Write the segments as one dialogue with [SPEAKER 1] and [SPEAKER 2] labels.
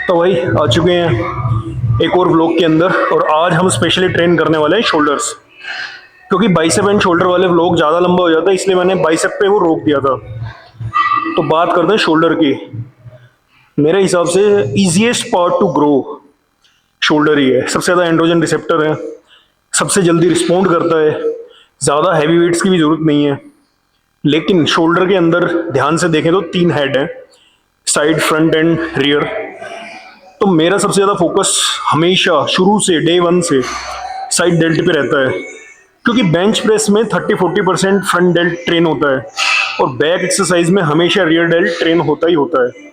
[SPEAKER 1] तो वही आ चुके हैं एक और व्लॉग के अंदर। और आज हम स्पेशली ट्रेन करने वाले हैं शोल्डर्स, क्योंकि बाइसेप एंड शोल्डर वाले व्लॉग ज़्यादा लंबा हो जाता है, इसलिए मैंने बाइसेप पे वो रोक दिया था। तो बात करते हैं शोल्डर की। मेरे हिसाब से easiest part to grow shoulder ही है। सबसे ज़्यादा एंड्रोजन रिसेप्टर है, सबसे जल्दी रिस्पॉन्ड करता है, ज़्यादा हैवी वेट्स की भी ज़रूरत नहीं है। लेकिन शोल्डर के अंदर ध्यान से देखें तो 3 हेड हैं, साइड, फ्रंट एंड रियर। तो मेरा सबसे ज़्यादा फोकस हमेशा शुरू से डे 1 से साइड डेल्ट पे रहता है, क्योंकि बेंच प्रेस में 30-40% फ्रंट डेल्ट ट्रेन होता है और बैक एक्सरसाइज में हमेशा रियर डेल्ट ट्रेन होता ही होता है।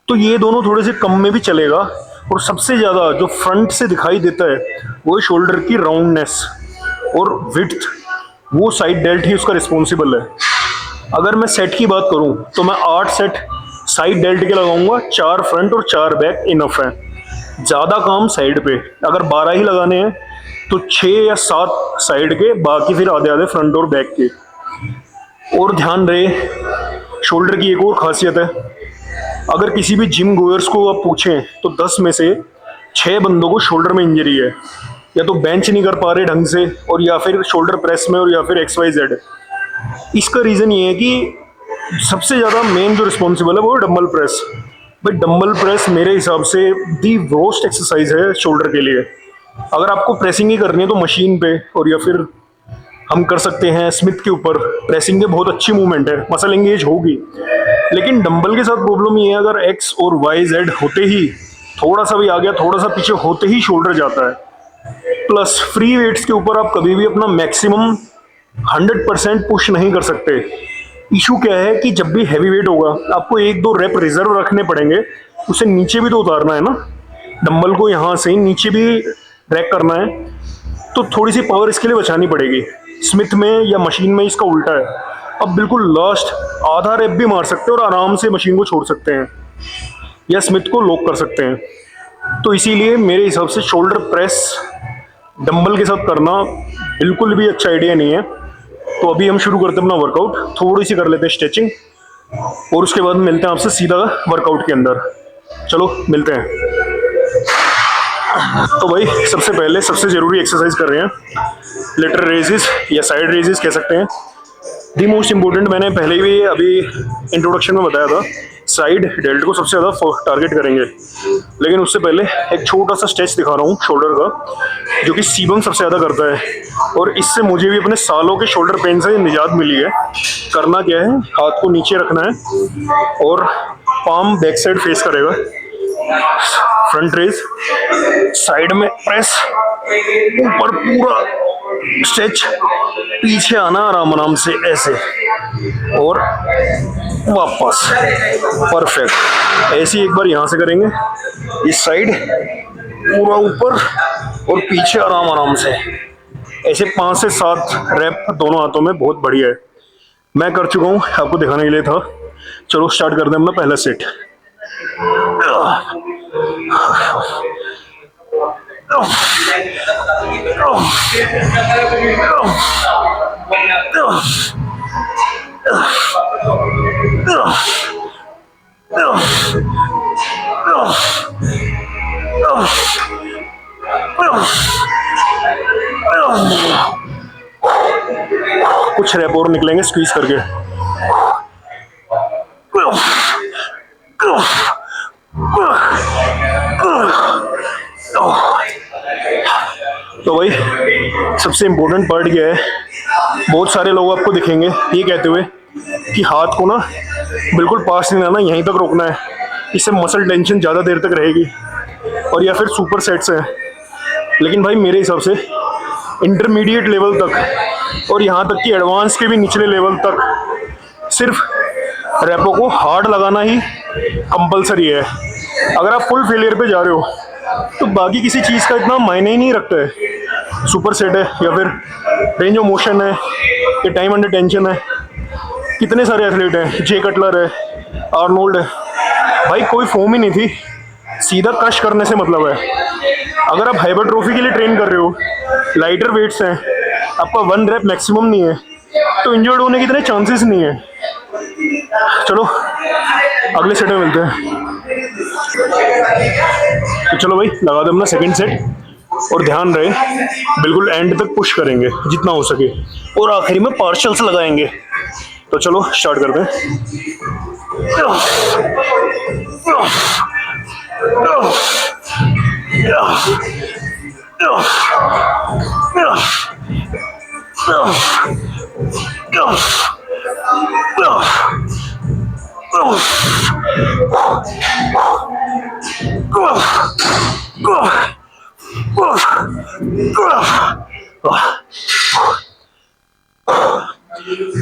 [SPEAKER 1] तो ये दोनों थोड़े से कम में भी चलेगा। और सबसे ज़्यादा जो फ्रंट से दिखाई देता है वो शोल्डर की राउंडनेस और विड्थ, वो साइड डेल्ट ही उसका रिस्पॉन्सिबल है। अगर मैं सेट की बात करूं तो मैं 8 सेट साइड डेल्ट के लगाऊंगा, 4 फ्रंट और 4 बैक इनफ है। ज़्यादा काम साइड पे, अगर 12 ही लगाने हैं तो 6 या 7 साइड के, बाकी फिर आधे आधे फ्रंट और बैक के। और ध्यान रहे, शोल्डर की एक और खासियत है, अगर किसी भी जिम गोयर्स को आप पूछें तो 10 में से 6 बंदों को शोल्डर में इंजरी है। या तो बेंच नहीं कर पा रहे ढंग से, और या फिर शोल्डर प्रेस में, और या फिर XYZ। इसका रीज़न ये है कि सबसे ज़्यादा मेन जो रिस्पॉन्सिबल है वो डंबल प्रेस। भाई डंबल प्रेस मेरे हिसाब से दी वर्स्ट एक्सरसाइज है शोल्डर के लिए। अगर आपको प्रेसिंग ही करनी है तो मशीन पे, और या फिर हम कर सकते हैं स्मिथ के ऊपर। प्रेसिंग के बहुत अच्छी मूवमेंट है, मसल एंगेज होगी। लेकिन डंबल के साथ प्रॉब्लम ये है, अगर X और YZ होते ही थोड़ा सा भी आ गया, थोड़ा सा पीछे होते ही शोल्डर जाता है। प्लस फ्री वेट्स के ऊपर आप कभी भी अपना मैक्सिमम 100% पुश नहीं कर सकते। इशू क्या है कि जब भी हैवी वेट होगा आपको 1-2 रेप रिजर्व रखने पड़ेंगे, उसे नीचे भी तो उतारना है ना, डंबल को यहाँ से नीचे भी रैक करना है, तो थोड़ी सी पावर इसके लिए बचानी पड़ेगी। स्मिथ में या मशीन में इसका उल्टा है, अब बिल्कुल लास्ट आधा रेप भी मार सकते हैं और आराम से मशीन को छोड़ सकते हैं, या स्मिथ को लॉक कर सकते हैं। तो इसीलिए मेरे हिसाब से शोल्डर प्रेस डंबल के साथ करना बिल्कुल भी अच्छा आइडिया नहीं है। तो अभी हम शुरू करते हैं अपना वर्कआउट, थोड़ी सी कर लेते हैं स्ट्रेचिंग, और उसके बाद मिलते हैं आपसे सीधा वर्कआउट के अंदर। चलो मिलते हैं। तो भाई सबसे पहले सबसे ज़रूरी एक्सरसाइज कर रहे हैं, लेटर रेजेस या साइड रेजेस कह सकते हैं। दी मोस्ट इम्पोर्टेंट, मैंने पहले भी अभी इंट्रोडक्शन में बताया था, साइड डेल्ट को सबसे ज़्यादा टारगेट करेंगे। लेकिन उससे पहले एक छोटा सा स्ट्रेच दिखा रहा हूँ शोल्डर का, जो कि सीबम सबसे ज़्यादा करता है, और इससे मुझे भी अपने सालों के शोल्डर पेन से निजात मिली है। करना क्या है, हाथ को नीचे रखना है और पाम बैक साइड फेस करेगा, फ्रंट रेज, साइड में प्रेस, ऊपर पूरा स्ट्रेच, पीछे आना आराम से ऐसे, और वापस। परफेक्ट। ऐसे एक बार यहाँ से करेंगे, इस साइड पूरा ऊपर और पीछे आराम से, ऐसे 5 से 7 रैप दोनों हाथों में, बहुत बढ़िया है। मैं कर चुका हूँ, आपको दिखाने के लिए था। चलो स्टार्ट करते हैं अपना पहला सेट। कुछ रैप और निकलेंगे स्क्वीज करके। तो भाई सबसे इम्पोर्टेंट पार्ट क्या है, बहुत सारे लोग आपको दिखेंगे ये कहते हुए कि हाथ को ना बिल्कुल पास नहीं लाना, यहीं तक रोकना है, इससे मसल टेंशन ज़्यादा देर तक रहेगी, और या फिर सुपर सेट्स हैं। लेकिन भाई मेरे हिसाब से इंटरमीडिएट लेवल तक और यहाँ तक कि एडवांस के भी निचले लेवल तक सिर्फ रैपो को हार्ड लगाना ही कंपलसरी है। अगर आप फुल फेलियर पे जा रहे हो तो बाकी किसी चीज़ का इतना मायने ही नहीं रखता है। सुपर सेट है या फिर रेंज ऑफ मोशन है या टाइम अंडर टेंशन है। कितने सारे एथलीट हैं, जे कटलर है, आर्नोल्ड है, भाई कोई फॉर्म ही नहीं थी, सीधा क्रश करने से मतलब है। अगर आप हाइपरट्रोफी के लिए ट्रेन कर रहे हो, लाइटर वेट्स हैं, आपका 1 रैप मैक्सिमम नहीं है, तो इंजर्ड होने के इतने चांसेस नहीं है। चलो अगले सेट में मिलते हैं। तो चलो भाई लगा दो अपना सेकंड सेट, और ध्यान रहे बिल्कुल एंड तक पुश करेंगे जितना हो सके, और आखिरी में पार्शल्स लगाएंगे। तो चलो स्टार्ट करते हैं।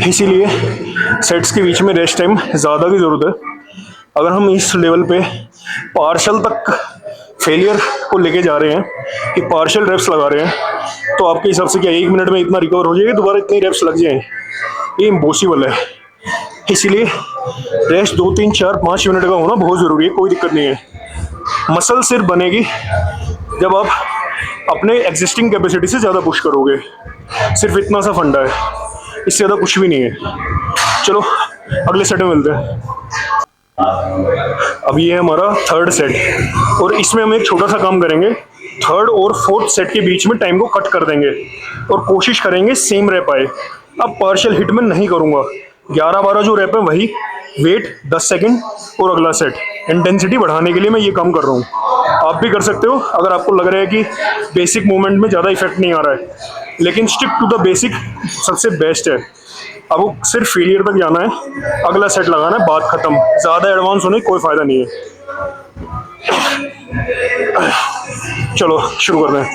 [SPEAKER 1] इसीलिए सेट्स के बीच में रेस्ट टाइम ज़्यादा की ज़रूरत है। अगर हम इस लेवल पे पार्शल तक फेलियर को लेके जा रहे हैं कि पार्शल रेप्स लगा रहे हैं, तो आपके हिसाब से क्या 1 मिनट में इतना रिकवर हो जाएगा, दोबारा इतनी रेप्स लग जाए? ये इम्पॉसिबल है। इसीलिए रेस्ट 2, 3, 4, 5 मिनट का होना बहुत ज़रूरी है। कोई दिक्कत नहीं है। मसल सिर्फ बनेगी जब आप अपने एग्जिस्टिंग कैपेसिटी से ज़्यादा पुश करोगे। सिर्फ इतना सा फंडा है, इससे ज़्यादा कुछ भी नहीं है। चलो अगले सेट में मिलते हैं। अब ये है हमारा थर्ड सेट, और इसमें हम एक छोटा सा काम करेंगे। थर्ड और फोर्थ सेट के बीच में टाइम को कट कर देंगे और कोशिश करेंगे सेम रैप आए। अब पार्शियल हिट में नहीं करूँगा। 11-12 जो रैप है वही, वेट 10 सेकंड और अगला सेट। इंटेंसिटी बढ़ाने के लिए मैं ये काम कर रहा हूँ। आप भी कर सकते हो अगर आपको लग रहा है कि बेसिक मूवमेंट में ज़्यादा इफेक्ट नहीं आ रहा है, लेकिन स्टिक टू द बेसिक सबसे बेस्ट है। अब वो सिर्फ फेलियर तक जाना है, अगला सेट लगाना है, बात खत्म। ज़्यादा एडवांस होने का कोई फ़ायदा नहीं है। चलो शुरू करते हैं।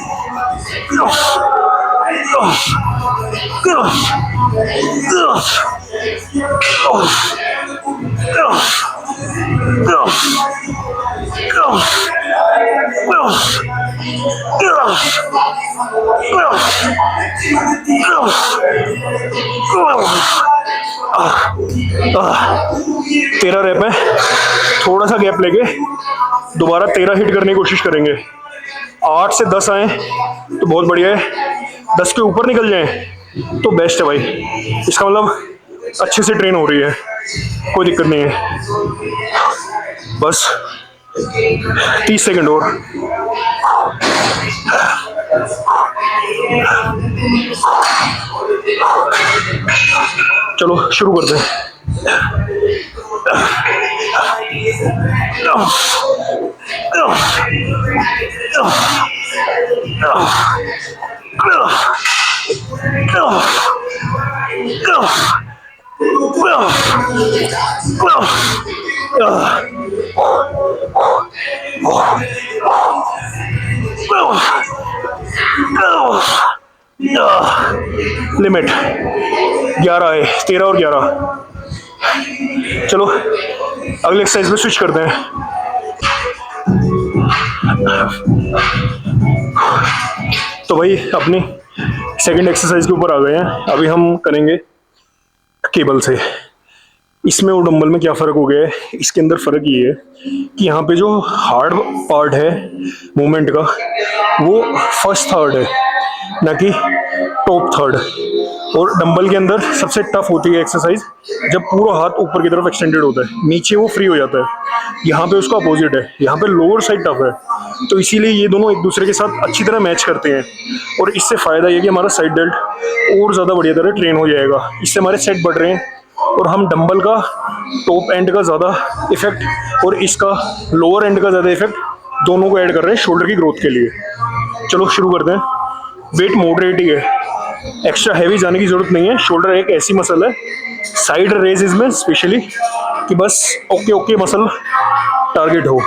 [SPEAKER 1] तेरह रैप है, थोड़ा सा गैप लेके दोबारा 13 हिट करने की कोशिश करेंगे। 8 से 10 आए तो बहुत बढ़िया है, 10 के ऊपर निकल जाए तो बेस्ट है भाई। इसका मतलब अच्छे से ट्रेन हो रही है, कोई दिक्कत नहीं है। बस 30 सेकंड और। चलो शुरू करते हैं। लिमिट 11 है, 13 और 11। चलो अगले एक्सरसाइज में स्विच करते हैं। तो भाई अपनी सेकंड एक्सरसाइज के ऊपर आ गए हैं। अभी हम करेंगे केबल से। इसमें और डंबल में क्या फ़र्क हो गया है? इसके अंदर फ़र्क ये है कि यहाँ पे जो हार्ड पार्ट है मूवमेंट का वो फर्स्ट थर्ड है, ना कि टॉप थर्ड। और डंबल के अंदर सबसे टफ होती है एक्सरसाइज जब पूरा हाथ ऊपर की तरफ एक्सटेंडेड होता है, नीचे वो फ्री हो जाता है। यहाँ पे उसका अपोजिट है, यहाँ पे लोअर साइड टफ है। तो इसीलिए ये दोनों एक दूसरे के साथ अच्छी तरह मैच करते हैं, और इससे फ़ायदा ये कि हमारा साइड डेल्ट और ज़्यादा बढ़िया तरह ट्रेन हो जाएगा। इससे हमारे सेट बढ़ रहे हैं और हम डंबल का टॉप एंड का ज़्यादा इफेक्ट और इसका लोअर एंड का ज़्यादा इफेक्ट दोनों को ऐड कर रहे हैं शोल्डर की ग्रोथ के लिए। चलो शुरू करते हैं। वेट मॉडरेट ही है, एक्स्ट्रा हैवी जाने की ज़रूरत नहीं है। शोल्डर एक ऐसी मसल है साइड रेजेस में स्पेशली कि बस ओके ओके मसल टारगेट हो।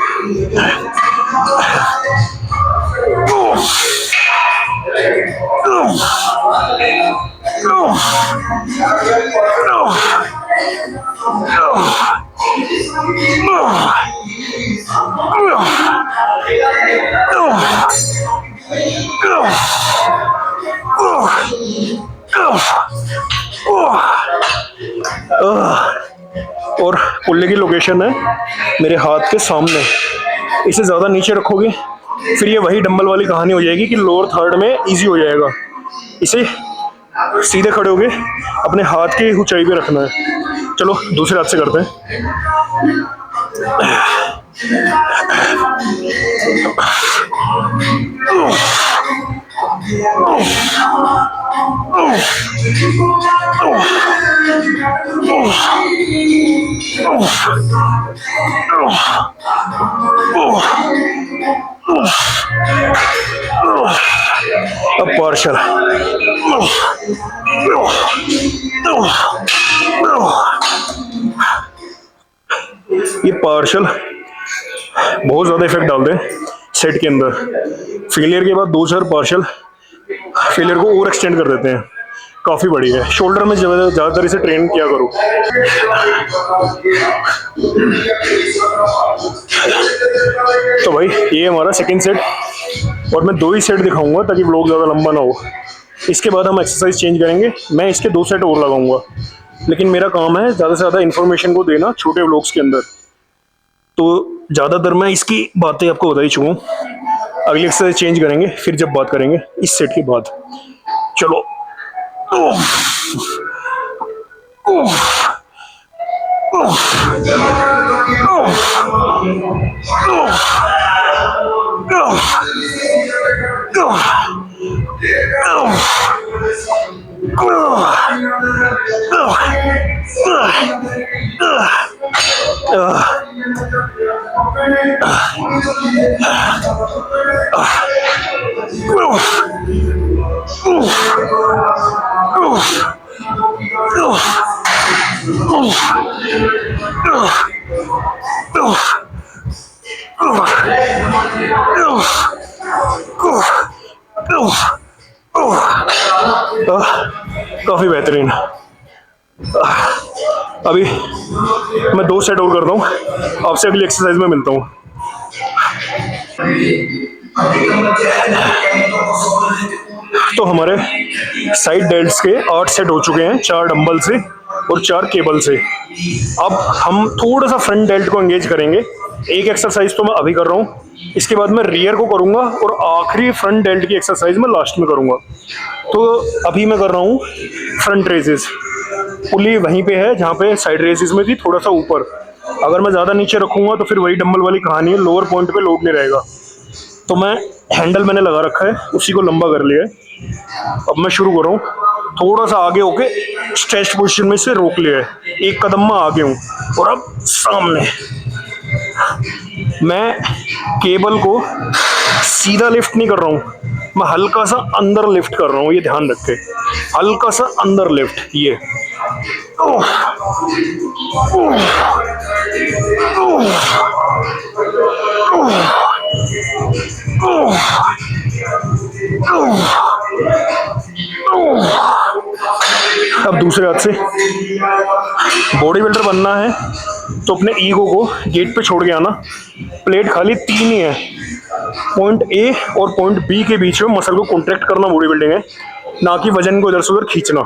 [SPEAKER 1] और पुल्ले की लोकेशन है मेरे हाथ के सामने। इसे ज़्यादा नीचे रखोगे फिर ये वही डंबल वाली कहानी हो जाएगी कि लोअर थर्ड में इजी हो जाएगा। इसे सीधे खड़े होगे अपने हाथ की ऊंचाई पे रखना है। चलो दूसरे हाथ से करते हैं। अब पार्शल। ये पार्शल बहुत ज्यादा इफेक्ट डालते हैं सेट के अंदर। फेलियर के बाद दो चार पार्शल फेलियर को और एक्सटेंड कर देते हैं। काफी बढ़िया है। शोल्डर में ज्यादातर इसे ट्रेन किया करो। तो भाई ये हमारा सेकंड सेट, और मैं दो ही सेट दिखाऊंगा ताकि व्लॉग ज़्यादा लंबा ना हो। इसके बाद हम एक्सरसाइज चेंज करेंगे। मैं इसके दो सेट और लगाऊंगा, लेकिन मेरा काम है ज़्यादा से ज़्यादा इन्फॉर्मेशन को देना छोटे व्लॉग्स के अंदर। तो ज़्यादातर मैं इसकी बातें आपको बता ही चुका हूँ। अगली एक्सरसाइज चेंज करेंगे फिर जब बात करेंगे इस सेट के बाद। चलो। काफी बेहतरीन। अभी मैं दो सेट और करता हूँ, आपसे अगली एक्सरसाइज में मिलता हूँ। तो हमारे साइड डेल्ट्स के 8 सेट हो चुके हैं, 4 डंबल से और 4 केबल से। अब हम थोड़ा सा फ्रंट डेल्ट को एंगेज करेंगे। एक एक्सरसाइज तो मैं अभी कर रहा हूँ, इसके बाद मैं रियर को करूँगा और आखिरी फ्रंट डेल्ट की एक्सरसाइज मैं लास्ट में करूँगा। तो अभी मैं कर रहा हूँ फ्रंट रेजेस। पुली वहीं पे है जहाँ पे साइड रेजेस में थी, थोड़ा सा ऊपर। अगर मैं ज़्यादा नीचे रखूँगा तो फिर वही डंबल वाली कहानी है, लोअर पॉइंट पे लोड नहीं रहेगा। तो मैं हैंडल मैंने लगा रखा है, उसी को लंबा कर लिया है। अब मैं शुरू कर रहा हूँ, थोड़ा सा आगे होके स्ट्रेच पोजीशन में से रोक लिया है, एक कदम में आगे हूँ और अब सामने। मैं केबल को सीधा लिफ्ट नहीं कर रहा हूँ, मैं हल्का सा अंदर लिफ्ट कर रहा हूँ, ये ध्यान रखे, हल्का सा अंदर लिफ्ट। ये अब दूसरे हाथ से। बॉडी बिल्डर बनना है तो अपने ईगो को गेट पे छोड़ के आना। प्लेट खाली 3 ही है, पॉइंट ए और पॉइंट बी के बीच में मसल को कॉन्ट्रैक्ट करना बॉडी बिल्डिंग है, ना कि वजन को इधर से उधर खींचना।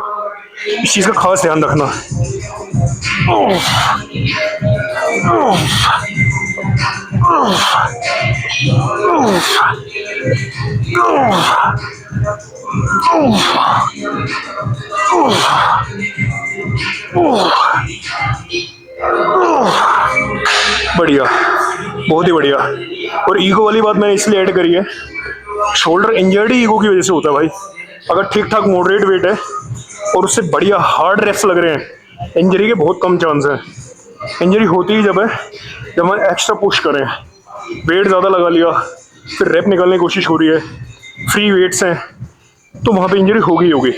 [SPEAKER 1] इस चीज का खास ध्यान रखना। बढ़िया, बहुत ही बढ़िया। और ईगो वाली बात मैंने इसलिए ऐड करी है, शोल्डर इंजर्ड ही ईगो की वजह से होता है भाई। अगर ठीक ठाक मॉडरेट वेट है और उससे बढ़िया हार्ड रेप्स लग रहे हैं, इंजरी के बहुत कम चांस हैं। इंजरी होती ही जब है जब हम एक्स्ट्रा पुश करें, वेट ज़्यादा लगा लिया, फिर रेप निकालने की कोशिश हो रही है, फ्री वेट्स हैं, तो वहाँ पे इंजरी होगी होगी।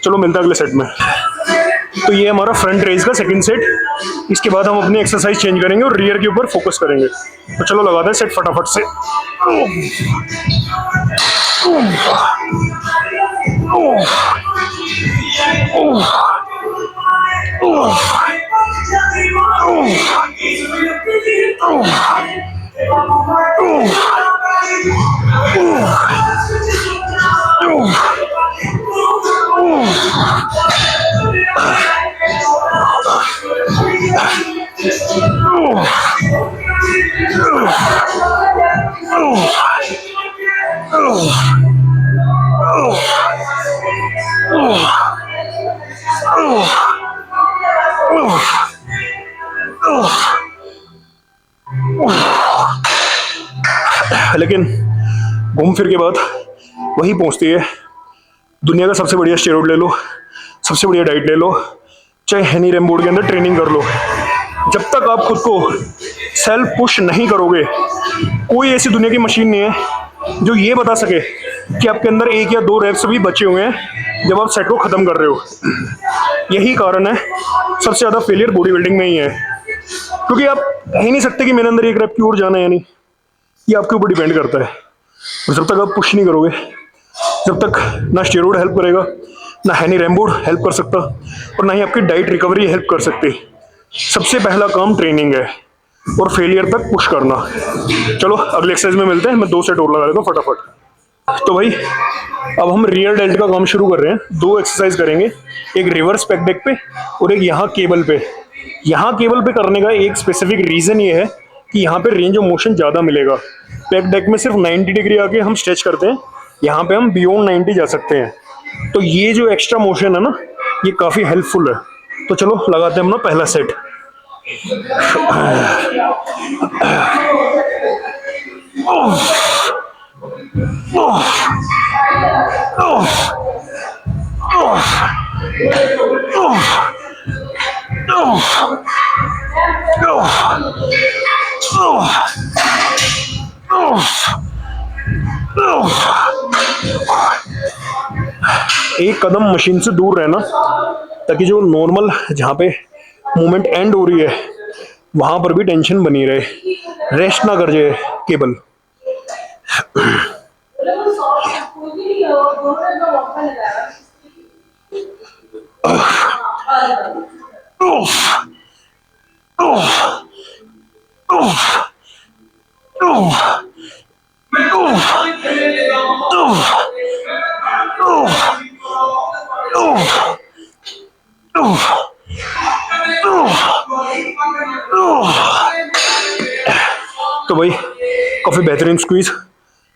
[SPEAKER 1] चलो मिलता है अगले सेट में। तो ये हमारा फ्रंट रेज का सेकंड सेट। इसके बाद हम अपनी एक्सरसाइज चेंज करेंगे और रियर के ऊपर फोकस करेंगे। तो चलो लगाते हैं सेट फटाफट से। लेकिन घूम फिर के बात वही पहुंचती है, दुनिया का सबसे बढ़िया स्टेरॉइड ले लो, सबसे बढ़िया डाइट ले लो, चाहे हेनी रेमबोर्ड के अंदर ट्रेनिंग कर लो, जब तक आप खुद को सेल्फ पुश नहीं करोगे, कोई ऐसी दुनिया की मशीन नहीं है जो ये बता सके कि आपके अंदर 1 या 2 रेप्स भी बचे हुए हैं जब आप सेट को खत्म कर रहे हो। यही कारण है सबसे ज़्यादा फेलियर बॉडी बिल्डिंग में ही है, क्योंकि आप कह ही नहीं सकते कि मेरे अंदर 1 रेप की ओर जाना है, यानी ये आपके ऊपर डिपेंड करता है। और जब तक आप पुश नहीं करोगे, जब तक ना स्टेरॉइड हेल्प करेगा, ना हेनी रेमबोर्ड हेल्प कर सकता, और ना ही आपकी डाइट रिकवरी हेल्प कर सकती। सबसे पहला काम ट्रेनिंग है और फेलियर तक पुश करना। चलो अगले एक्सरसाइज में मिलते हैं, मैं 2 सेट और लगा लेता हूँ फटाफट। तो भाई अब हम रियर डेल्ट का काम शुरू कर रहे हैं। 2 एक्सरसाइज करेंगे, एक रिवर्स पैक डेक पे और एक यहाँ केबल पे। यहाँ केबल पे करने का एक स्पेसिफिक रीज़न ये है कि यहाँ पे रेंज ऑफ मोशन ज़्यादा मिलेगा। पैक डेक में सिर्फ 90 डिग्री आके हम स्ट्रेच करते हैं, यहाँ पे हम बियॉन्ड 90 जा सकते हैं। तो ये जो एक्स्ट्रा मोशन है ना, ये काफ़ी हेल्पफुल है। तो चलो लगाते हैं अपना पहला सेट। एक कदम मशीन से दूर रहना, ताकि जो नॉर्मल जहाँ पे मूवमेंट एंड हो रही है वहां पर भी टेंशन बनी रहे, रेस्ट ना कर जाए केबल। तो भाई काफ़ी बेहतरीन स्क्वीज,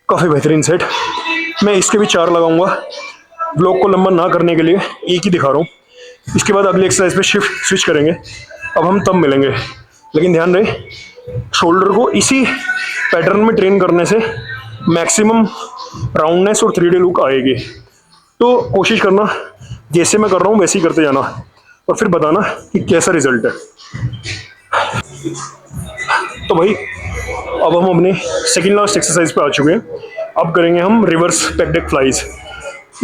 [SPEAKER 1] काफ़ी बेहतरीन सेट। मैं इसके भी 4 लगाऊंगा। ब्लॉग को लंबा ना करने के लिए एक ही दिखा रहा हूँ, इसके बाद अगली एक्सरसाइज पे शिफ्ट स्विच करेंगे। अब हम तब मिलेंगे, लेकिन ध्यान रहे शोल्डर को इसी पैटर्न में ट्रेन करने से मैक्सिमम राउंडनेस और 3D लुक आएगी। तो कोशिश करना जैसे मैं कर रहा हूँ वैसे ही करते जाना, और फिर बताना कि कैसा रिजल्ट है। तो भाई अब हम अपने सेकंड लास्ट एक्सरसाइज पे आ चुके हैं। अब करेंगे हम रिवर्स पैक डेक फ्लाइज।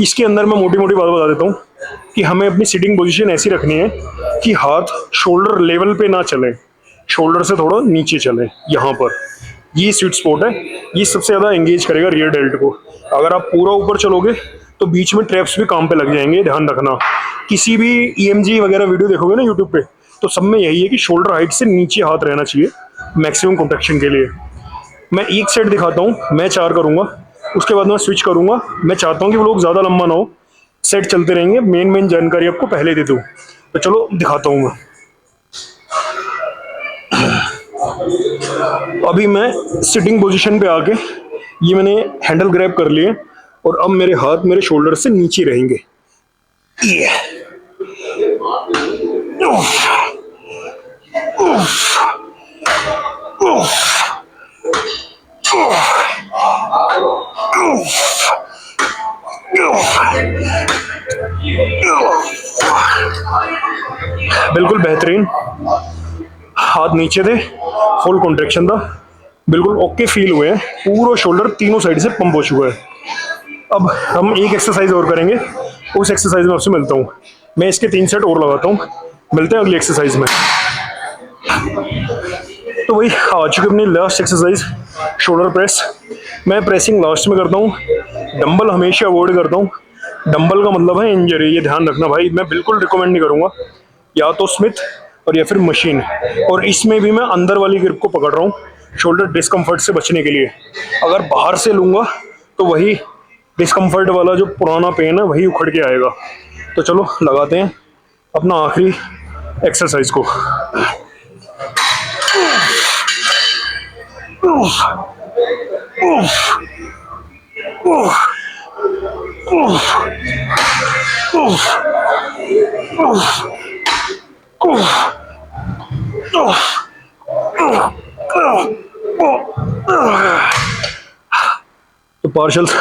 [SPEAKER 1] इसके अंदर मैं मोटी मोटी बात बता देता हूँ कि हमें अपनी सिटिंग पोजीशन ऐसी रखनी है कि हाथ शोल्डर लेवल पे ना चले, शोल्डर से थोड़ा नीचे चले। यहाँ पर ये स्वीट स्पॉट है, ये सबसे ज़्यादा एंगेज करेगा रियर डेल्ट को। अगर आप पूरा ऊपर चलोगे तो बीच में ट्रैप्स भी काम पे लग जाएंगे। ध्यान रखना, किसी भी EMG वगैरह वीडियो देखोगे ना यूट्यूब पे, तो सब में यही है कि शोल्डर हाइट से नीचे हाथ रहना चाहिए मैक्सिमम कॉन्ट्रैक्शन के लिए। मैं एक सेट दिखाता हूँ, मैं 4 करूँगा, उसके बाद मैं स्विच करूँगा। मैं चाहता हूँ कि वो लोग ज़्यादा लंबा ना हो, सेट चलते रहेंगे, मेन जानकारी आपको पहले दे दूँ। तो चलो दिखाता हूँ मैं। अभी मैं सिटिंग पोजीशन पे आके ये मैंने हैंडल ग्रैब कर लिए, और अब मेरे हाथ मेरे शोल्डर से नीचे रहेंगे। ये बिल्कुल बेहतरीन, हाथ नीचे थे, फुल कॉन्ट्रैक्शन था, बिल्कुल ओके फील हुए हैं। पूरा शोल्डर तीनों साइड से पंप हो चुका है। अब हम एक एक्सरसाइज और करेंगे, उस एक्सरसाइज में आपसे मिलता हूँ। मैं इसके 3 सेट और लगाता हूँ, मिलते हैं अगली एक्सरसाइज में। तो वही आ चुकी अपनी लास्ट एक्सरसाइज, शोल्डर प्रेस। मैं प्रेसिंग लास्ट में करता हूँ, डंबल हमेशा अवॉइड करता हूँ। डंबल का मतलब है इंजरी, ये ध्यान रखना भाई। मैं बिल्कुल रिकमेंड नहीं करूँगा, या तो स्मिथ और या फिर मशीन। और इसमें भी मैं अंदर वाली ग्रिप को पकड़ रहा हूँ शोल्डर डिस्कम्फर्ट से बचने के लिए। अगर बाहर से लूँगा तो वही डिस्कम्फर्ट वाला जो पुराना पेन है वही उखड़ के आएगा। तो चलो लगाते हैं अपना आखिरी एक्सरसाइज को। पार्शल्स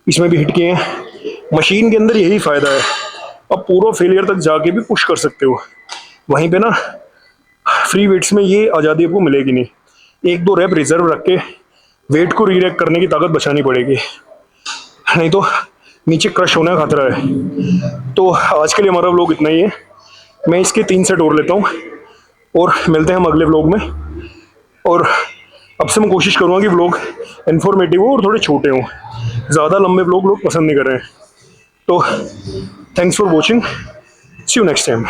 [SPEAKER 1] इसमें भी हिट किए हैं। मशीन के अंदर यही फ़ायदा है, अब पूरा फेलियर तक जाके भी पुश कर सकते हो। वहीं पे ना फ्री वेट्स में ये आज़ादी आपको मिलेगी नहीं। एक दो रैप रिजर्व रख के वेट को रीरैक करने की ताकत बचानी पड़ेगी, नहीं तो नीचे क्रश होने का खतरा है। तो आज के लिए हमारा व्लॉग इतना ही है। मैं इसके 3 सेट और लेता हूँ और मिलते हैं हम अगले व्लॉग में। और अब से मैं कोशिश करूँगा कि व्लॉग इन्फॉर्मेटिव हो और थोड़े छोटे हों, ज़्यादा लंबे व्लॉग लोग पसंद नहीं कर रहे हैं। तो thanks for watching, see you next time.